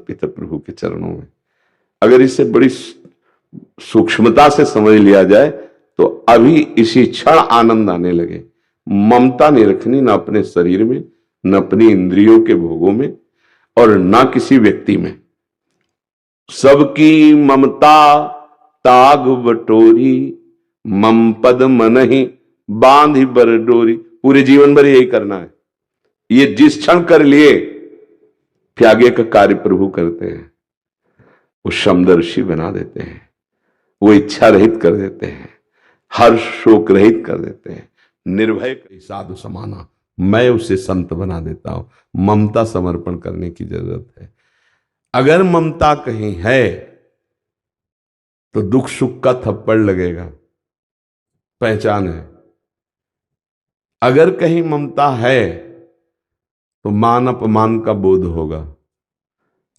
समर्पित है प्रभु के चरणों में। अगर इसे बड़ी सूक्ष्मता से समझ लिया जाए तो अभी इसी क्षण आनंद आने लगे। ममता नहीं रखनी, ना अपने शरीर में, न अपनी इंद्रियों के भोगों में, और ना किसी व्यक्ति में। सबकी ममता ताग बटोरी, मम पद मनहि बांधि बर डोरी। पूरे जीवन भर यही करना है। ये जिस क्षण कर लिए फिर आगे का कार्य प्रभु करते हैं। वो समदर्शी बना देते हैं, वो इच्छा रहित कर देते हैं, हर शोक रहित कर देते हैं। निर्भय साधु समाना, मैं उसे संत बना देता हूं। ममता समर्पण करने की जरूरत है। अगर ममता कहीं है तो दुख सुख का थप्पड़ लगेगा, पहचान है। अगर कहीं ममता है तो मान अपमान का बोध होगा।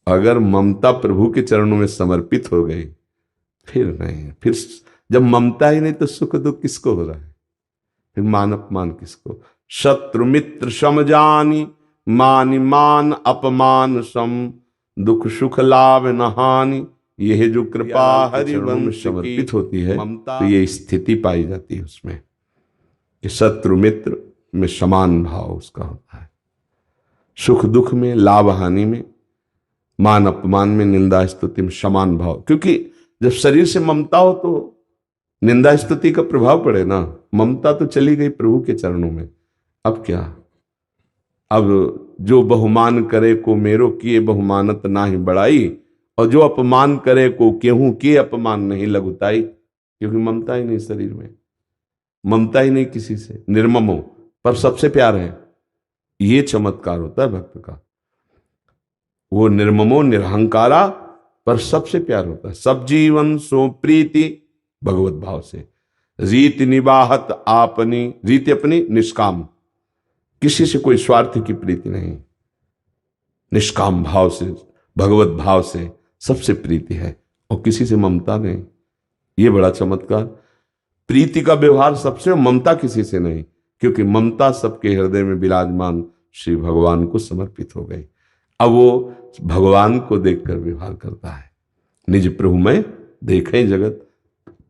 अगर ममता प्रभु के चरणों में समर्पित हो गई फिर नहीं। फिर जब ममता ही नहीं तो सुख दुख किसको हो रहा है, फिर मान अपमान किसको। शत्रु मित्र सम जानी, मान मान अपमान सम, दुख सुख लाभ न हानि। यह जो कृपा हरिवंश समर्पित होती है ममता, तो ये स्थिति पाई जाती है उसमें कि शत्रु मित्र में समान भाव उसका होता है। सुख दुख में, लाभ हानि में, मान अपमान में, निंदा स्तुति में समान भाव। क्योंकि जब शरीर से ममता हो तो निंदा स्तुति का प्रभाव पड़े ना। ममता तो चली गई प्रभु के चरणों में, अब क्या। अब जो बहुमान करे को मेरो किए बहुमानत ना ही बढ़ाई, और जो अपमान करे को केहू किए अपमान नहीं लघुताई। क्योंकि ममता ही नहीं शरीर में, ममता ही नहीं किसी से। निर्मम हो पर सबसे प्यार है, ये चमत्कार होता है भक्त का। वो निर्ममो निरहंकारा पर सबसे प्यार होता है। सब जीवन सो प्रीति भगवत भाव से, रीति निबाहत आपनी, रीति अपनी निष्काम, किसी से कोई स्वार्थ की प्रीति नहीं, निष्काम भाव से, भगवत भाव से सबसे प्रीति है, और किसी से ममता नहीं। ये बड़ा चमत्कार। प्रीति का व्यवहार सबसे, ममता किसी से नहीं। क्योंकि ममता सबके हृदय में विराजमान श्री भगवान को समर्पित हो गई। अब वो भगवान को देखकर व्यवहार करता है। निज प्रभु में देखें जगत,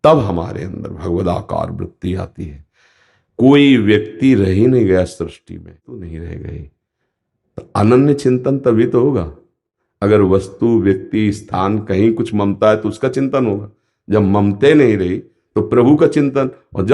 तब हमारे अंदर भगवदाकार वृत्ति आती है। कोई व्यक्ति रह ही नहीं गया सृष्टि में तो नहीं रह गई। तो अनन्य चिंतन तभी तो होगा। अगर वस्तु, व्यक्ति, स्थान, कहीं कुछ ममता है तो उसका चिंतन होगा। जब ममते नहीं रही तो प्रभु का चिंतन, और जब